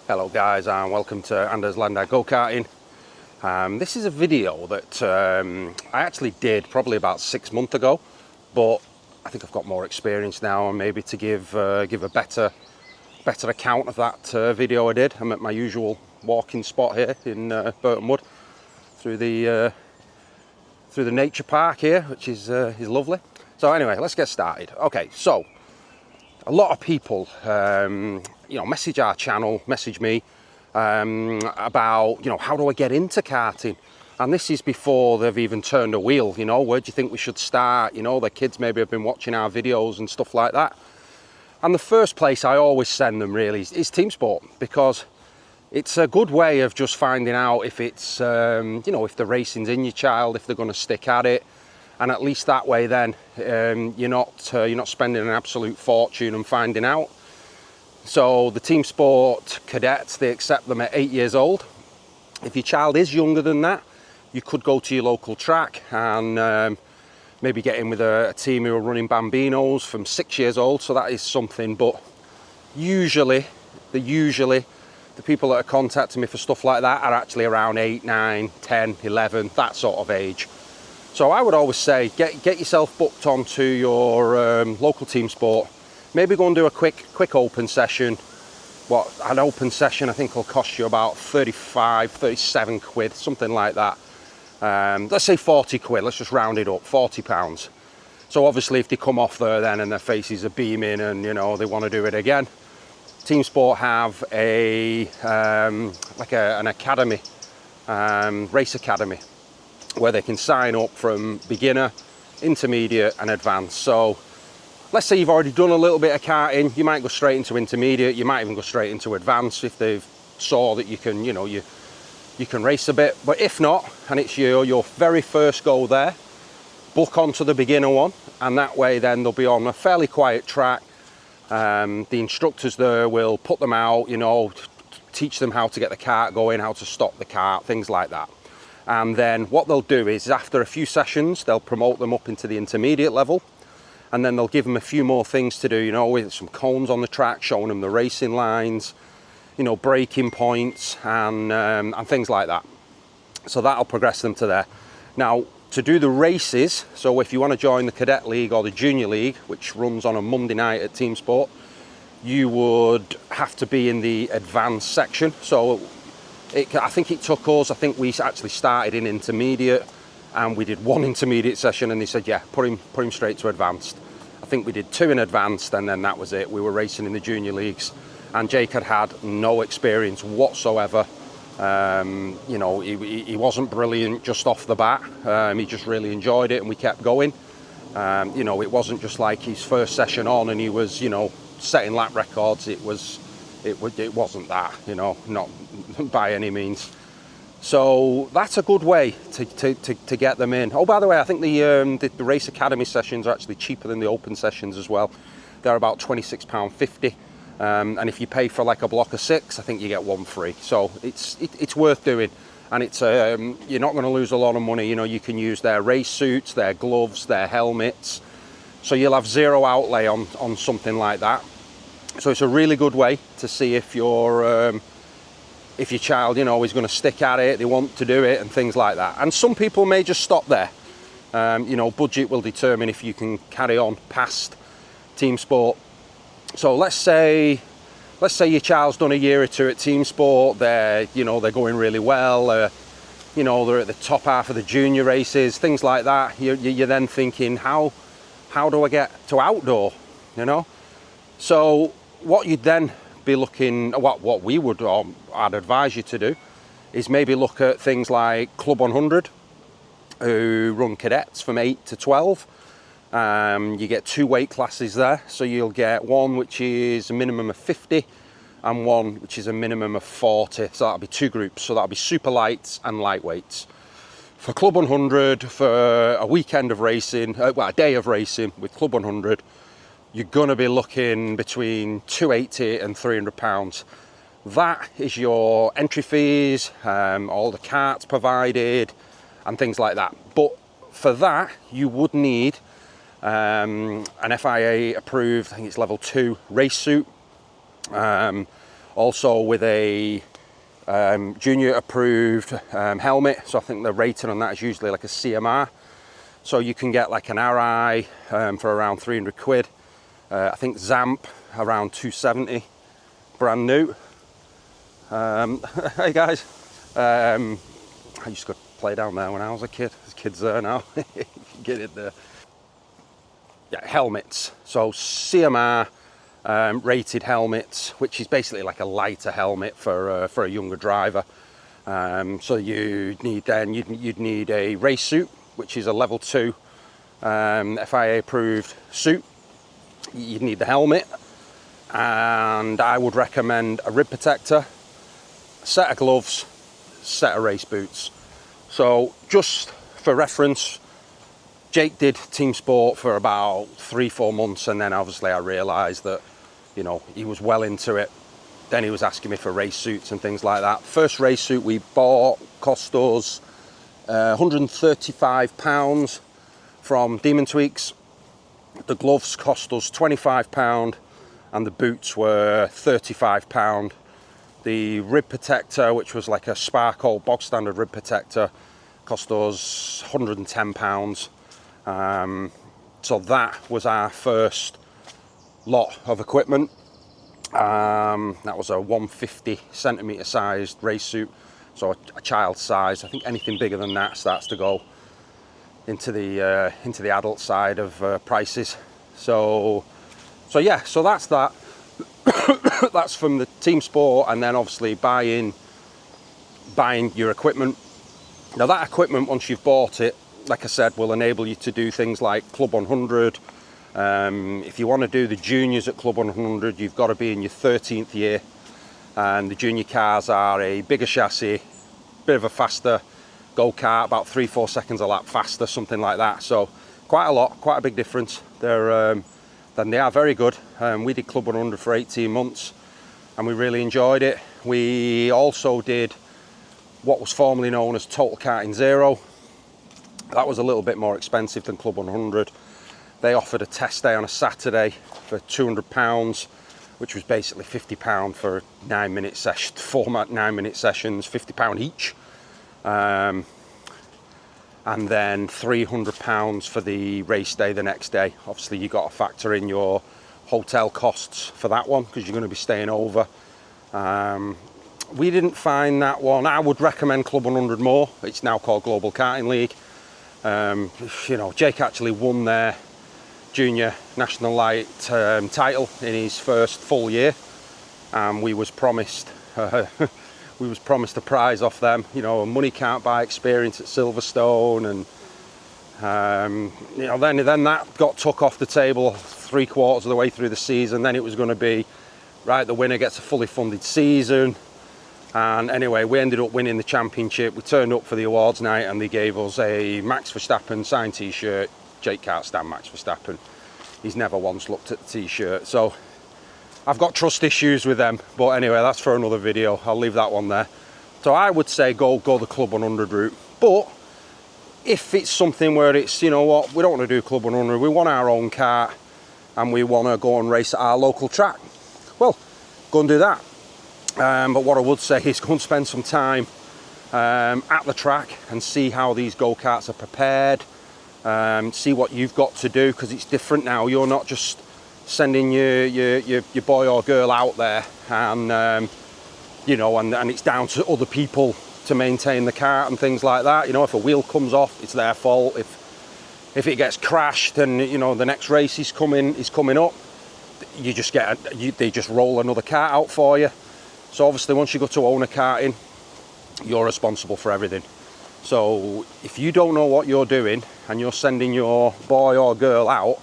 Hello guys, and welcome to Anders Landa Go-Karting. This is a video that I actually did probably about 6 months ago, but I think I've got more experience now, and maybe to give a better account of that video I did. I'm at my usual walking spot here in Burton Wood, through the nature park here, which is lovely. So anyway, let's get started. Okay, so a lot of people message our channel, message me about how do I get into karting, and this is before they've even turned a wheel. Where do you think we should start? Their kids maybe have been watching our videos and stuff like that, and the first place I always send them really is Teamsport, because it's a good way of just finding out if it's if the racing's in your child, if they're going to stick at it. And at least that way then you're not spending an absolute fortune and finding out. So the Teamsport cadets, they accept them at 8 years old. If your child is younger than that, you could go to your local track and maybe get in with a team who are running Bambinos from 6 years old. So that is something, but usually the people that are contacting me for stuff like that are actually around 8, 9, 10, 11, that sort of age. So I would always say get yourself booked onto your local Teamsport. Maybe go and do a quick open session. An open session I think will cost you about 35, 37 quid, something like that. Let's say 40 quid, let's just round it up, £40. So obviously if they come off there then and their faces are beaming and they want to do it again, Teamsport have an academy, race academy, where they can sign up from beginner, intermediate and advanced. So let's say you've already done a little bit of karting, you might go straight into intermediate, you might even go straight into advanced if they've saw that you can you can race a bit. But if not, and it's your very first go there, book onto the beginner one, and that way then they'll be on a fairly quiet track. The instructors there will put them out, teach them how to get the kart going, how to stop the kart, things like that. And then what they'll do is after a few sessions, they'll promote them up into the intermediate level, and then they'll give them a few more things to do, with some cones on the track, showing them the racing lines, braking points and things like that. So that'll progress them to there. Now, to do the races, so if you want to join the cadet league or the junior league, which runs on a Monday night at Teamsport, you would have to be in the advanced section. So I think it took us, I think we actually started in intermediate and we did one intermediate session and they said, yeah, put him straight to advanced. I think we did 2 in advanced and then that was it. We were racing in the junior leagues, and Jake had no experience whatsoever. He wasn't brilliant just off the bat. He just really enjoyed it and we kept going. It wasn't just like his first session on and he was, setting lap records. It wasn't that, not by any means. So that's a good way to get them in. Oh, by the way, I think the race academy sessions are actually cheaper than the open sessions as well. They're about £26.50, and if you pay for like a block of 6, I think you get 1 free. So it's worth doing, and it's you're not going to lose a lot of money. You can use their race suits, their gloves, their helmets, so you'll have zero outlay on something like that. So it's a really good way to see if your child, is going to stick at it, they want to do it and things like that. And some people may just stop there. Budget will determine if you can carry on past Teamsport. So let's say your child's done a year or 2 at Teamsport, they're going really well, they're at the top half of the junior races, things like that. You're then thinking, how do I get to outdoor, So what you'd then be looking, what we would, I'd advise you to do, is maybe look at things like Club 100, who run cadets from 8 to 12. You get 2 weight classes there, so you'll get one which is a minimum of 50 and one which is a minimum of 40, so that'll be 2 groups, so that'll be super lights and lightweights. For Club 100, for a weekend of racing, a day of racing with Club 100, you're going to be looking between £280 and £300. That is your entry fees, all the carts provided and things like that. But for that, you would need an FIA approved, I think it's level 2 race suit. Also with a junior approved helmet. So I think the rating on that is usually like a CMR. So you can get like an RI for around 300 quid. I think Zamp around 270, brand new. Hey guys, I used to play down there when I was a kid. There's kids there now. Get it there. Yeah, helmets. So CMR rated helmets, which is basically like a lighter helmet for a younger driver. So you'd need a race suit, which is a level 2 FIA approved suit. You'd need the helmet, and I would recommend a rib protector, a set of gloves, set of race boots. So just for reference, Jake did Teamsport for about 3-4 months, and then obviously I realised that, you know, he was well into it. Then he was asking me for race suits and things like that. First race suit we bought cost us £135 from Demon Tweaks. The gloves cost us £25 and the boots were £35. The rib protector, which was like a Sparkle bog standard rib protector, cost us £110. So that was our first lot of equipment. That was a 150 centimetre sized race suit, so a child size. I think anything bigger than that starts to go into the adult side of prices. So yeah, so that's that. That's from the Teamsport, and then obviously buying your equipment. Now that equipment, once you've bought it, like I said, will enable you to do things like Club 100. If you want to do the juniors at Club 100, you've got to be in your 13th year, and the junior cars are a bigger chassis, bit of a faster go-kart, about 3-4 seconds a lap faster, something like that. So quite a big difference. They are very good. We did Club 100 for 18 months and we really enjoyed it. We also did what was formerly known as Total Karting Zero. That was a little bit more expensive than Club 100. They offered a test day on a Saturday for £200, which was basically £50 for a 9-minute session, 4 9-minute sessions, £50 each. And then £300 for the race day the next day. Obviously you got to factor in your hotel costs for that one because you're going to be staying over. We didn't find that one. I would recommend Club 100 more. It's now called Global Karting League. You know, Jake actually won their junior national light title in his first full year, and we was promised a prize off them. You know, money can't buy experience at Silverstone, and you know, then that got took off the table 3/4 of the way through the season. Then it was going to be, right, the winner gets a fully funded season. And anyway, we ended up winning the championship. We turned up for the awards night and they gave us a Max Verstappen signed t-shirt. Jake can't stand Max Verstappen. He's never once looked at the t-shirt. So I've got trust issues with them. But anyway, that's for another video. I'll leave that one there. So I would say go the Club 100 route. But if it's something where it's, you know what, we don't want to do Club 100, we want our own kart and we want to go and race at our local track, well, go and do that. But what I would say is go and spend some time at the track and see how these go-karts are prepared, see what you've got to do, because it's different now. You're not just sending your boy or girl out there and you know, and it's down to other people to maintain the kart and things like that. You know, if a wheel comes off, it's their fault. If it gets crashed and, you know, the next race is coming up, you just they just roll another kart out for you. So obviously once you go to owner karting, you're responsible for everything. So if you don't know what you're doing and you're sending your boy or girl out,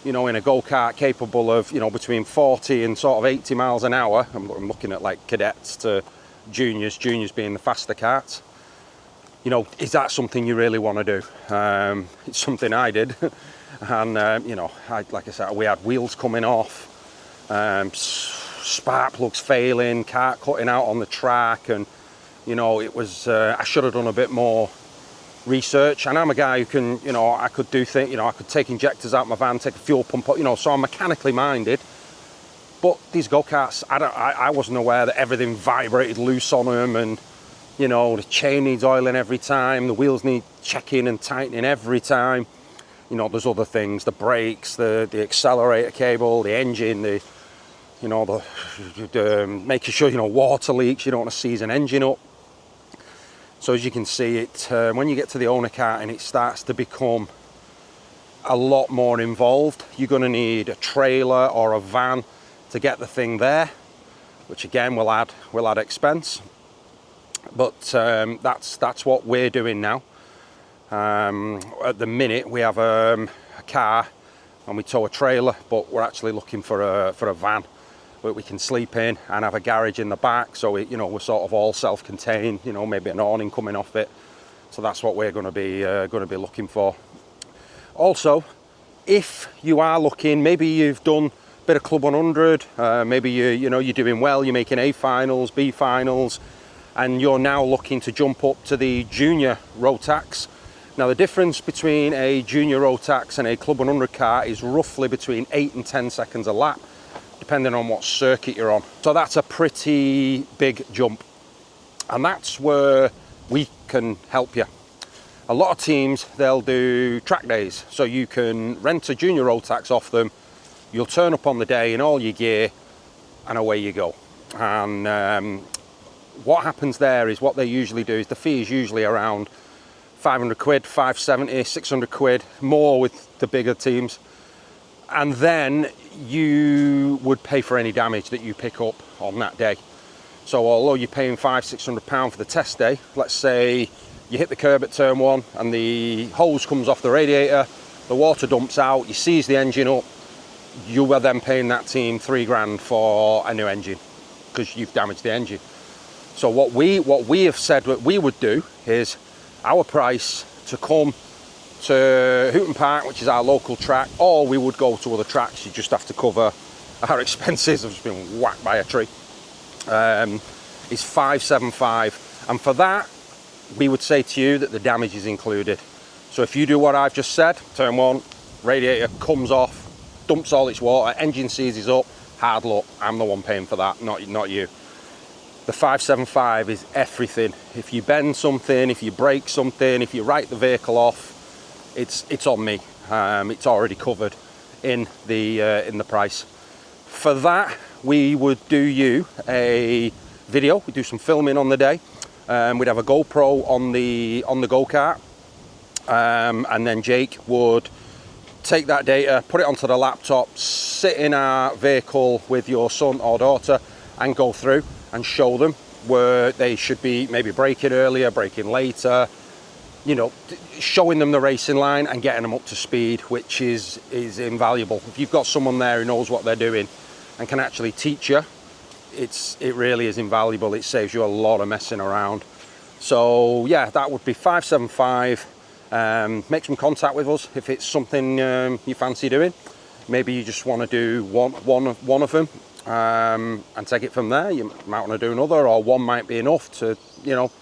you know, in a go-kart capable of, you know, between 40 and sort of 80 miles an hour, I'm looking at like cadets to juniors being the faster karts, you know, is that something you really want to do? It's something I did. And, you know, like I said, we had wheels coming off, spark plugs failing, kart cutting out on the track, and you know, it was I should have done a bit more research. And I'm a guy who can, you know, I could do things, you know, I could take injectors out my van, take a fuel pump, you know, so I'm mechanically minded. But these go-karts, I wasn't aware that everything vibrated loose on them, and you know, the chain needs oiling every time, the wheels need checking and tightening every time. You know, there's other things, the brakes, the accelerator cable, the engine, the making sure, you know, water leaks, you don't want to seize an engine up. So as you can see, it when you get to the owner kart and it starts to become a lot more involved, you're going to need a trailer or a van to get the thing there, which again will add expense. But that's what we're doing now. At the minute we have a car and we tow a trailer, but we're actually looking for a van that we can sleep in and have a garage in the back, so you know, we're sort of all self-contained, you know, maybe an awning coming off it. So that's what we're going to be looking for. Also, if you are looking, maybe you've done a bit of Club 100, maybe you're doing well, you're making A finals, B finals, and you're now looking to jump up to the junior Rotax. Now the difference between a junior Rotax and a Club 100 car is roughly between 8 and 10 seconds a lap, depending on what circuit you're on. So that's a pretty big jump, and that's where we can help you. A lot of teams, they'll do track days, so you can rent a junior Rotax off them, you'll turn up on the day in all your gear, and away you go. And what happens there is, what they usually do is, the fee is usually around 500 quid, 570, 600 quid, more with the bigger teams. And then you would pay for any damage that you pick up on that day. So although you're paying £500–600 for the test day, let's say you hit the curb at turn 1 and the hose comes off the radiator, the water dumps out, you seize the engine up, you are then paying that team £3 for a new engine because you've damaged the engine. So what we have said what we would do is, our price to come to Hooton Park, which is our local track, or we would go to other tracks, you just have to cover our expenses of just being whacked by a tree, is £575. And for that, we would say to you that the damage is included. So if you do what I've just said, turn 1, radiator comes off, dumps all its water, engine seizes up, hard luck, I'm the one paying for that, not you. The 575 is everything. If you bend something, if you break something, if you write the vehicle off, it's on me. It's already covered in the price. For that, we would do you a video. We do some filming on the day. We'd have a GoPro on the go-kart, and then Jake would take that data, put it onto the laptop, sit in our vehicle with your son or daughter, and go through and show them where they should be, maybe braking earlier, braking later, you know, showing them the racing line and getting them up to speed, which is invaluable. If you've got someone there who knows what they're doing and can actually teach you, it really is invaluable. It saves you a lot of messing around. So yeah, that would be 575. Make some contact with us if it's something you fancy doing. Maybe you just want to do one of them, and take it from there. You might want to do another, or one might be enough to, you know.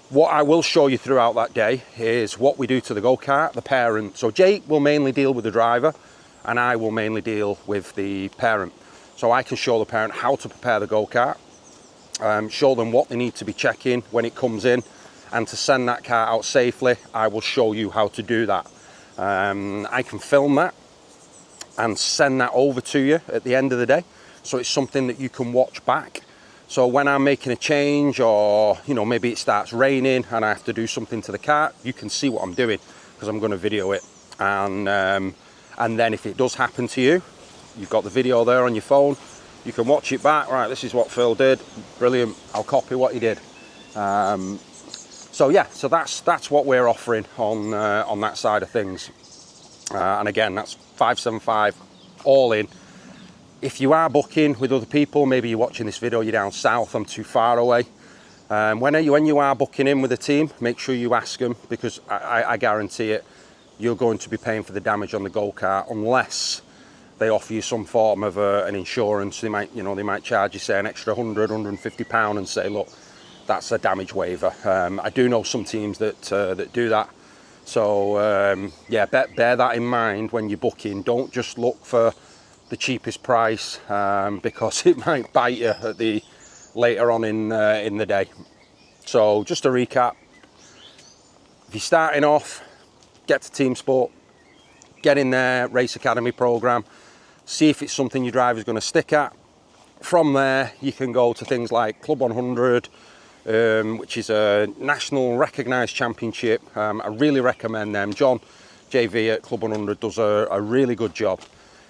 What I will show you throughout that day is what we do to the go-kart, the parent. So Jake will mainly deal with the driver, and I will mainly deal with the parent. So I can show the parent how to prepare the go-kart, show them what they need to be checking when it comes in, and to send that car out safely, I will show you how to do that. I can film that and send that over to you at the end of the day, so it's something that you can watch back. So when I'm making a change, or you know, maybe it starts raining and I have to do something to the car, you can see what I'm doing because I'm going to video it. And then if it does happen to you, you've got the video there on your phone, you can watch it back. Right, this is what Phil did, brilliant, I'll copy what he did. So yeah, so that's what we're offering on that side of things. And again, that's 575 all in. If you are booking with other people, maybe you're watching this video, you're down south, I'm too far away. When you are booking in with a team, make sure you ask them, because I guarantee it, you're going to be paying for the damage on the go-kart unless they offer you some form of an insurance. They might charge you, say, an extra £150 and say, look, that's a damage waiver. I do know some teams that do that. So yeah, bear that in mind when you're booking. Don't just look for the cheapest price, because it might bite you at the later on in the day. So just to recap, if you're starting off, get to Teamsport, get in their race academy program, see if it's something your driver's going to stick at. From there you can go to things like Club 100, which is a national recognised championship. I really recommend them. John JV at Club 100 does a really good job.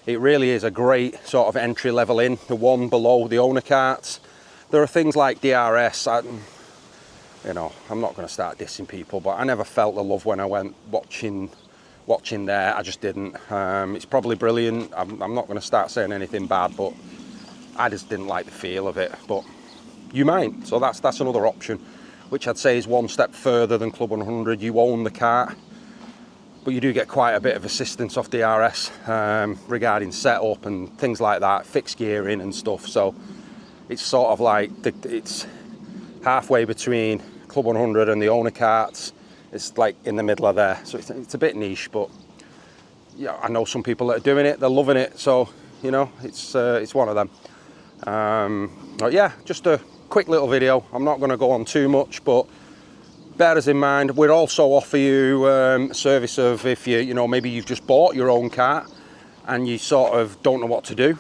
It really is a great sort of entry level in, the one below the owner karts. There are things like DRS. You know, I'm not going to start dissing people, but I never felt the love when I went watching there. I just didn't. It's probably brilliant. I'm not going to start saying anything bad, but I just didn't like the feel of it. But you might, so that's another option, which I'd say is one step further than Club 100. You own the kart, but you do get quite a bit of assistance off DRS regarding setup and things like that, fixed gearing and stuff. So it's sort of like it's halfway between Club 100 and the owner karts. It's like in the middle of there, so it's a bit niche, but yeah, I know some people that are doing it, they're loving it, so you know, it's one of them. But yeah, just a quick little video. I'm not going to go on too much, but bear us in mind, we'd also offer you a service of, if you know, maybe you've just bought your own kart and you sort of don't know what to do.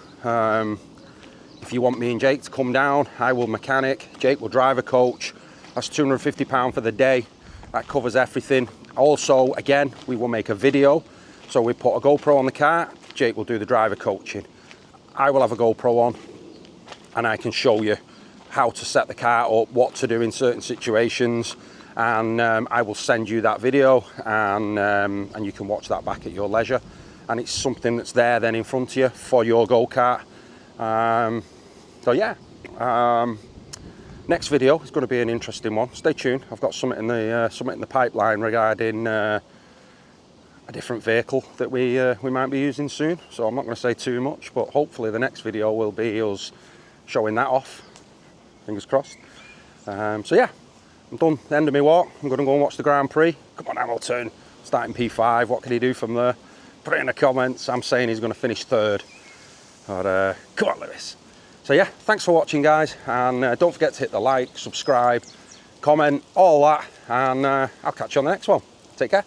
If you want me and Jake to come down, I will mechanic, Jake will drive a coach. That's £250 for the day. That covers everything. Also, again, we will make a video. So we put a GoPro on the kart, Jake will do the driver coaching. I will have a GoPro on and I can show you how to set the kart up, what to do in certain situations. And I will send you that video, and you can watch that back at your leisure. And it's something that's there then in front of you for your go-kart. So yeah, next video is going to be an interesting one. Stay tuned. I've got something in the pipeline regarding a different vehicle that we might be using soon. So I'm not going to say too much, but hopefully the next video will be us showing that off. Fingers crossed. So yeah, I'm done. The end of my walk. I'm going to go and watch the Grand Prix. Come on, Hamilton, starting P5. What can he do from there? Put it in the comments. I'm saying he's going to finish third. But come on, Lewis. So yeah, thanks for watching, guys, and don't forget to hit the like, subscribe, comment, all that, and I'll catch you on the next one. Take care.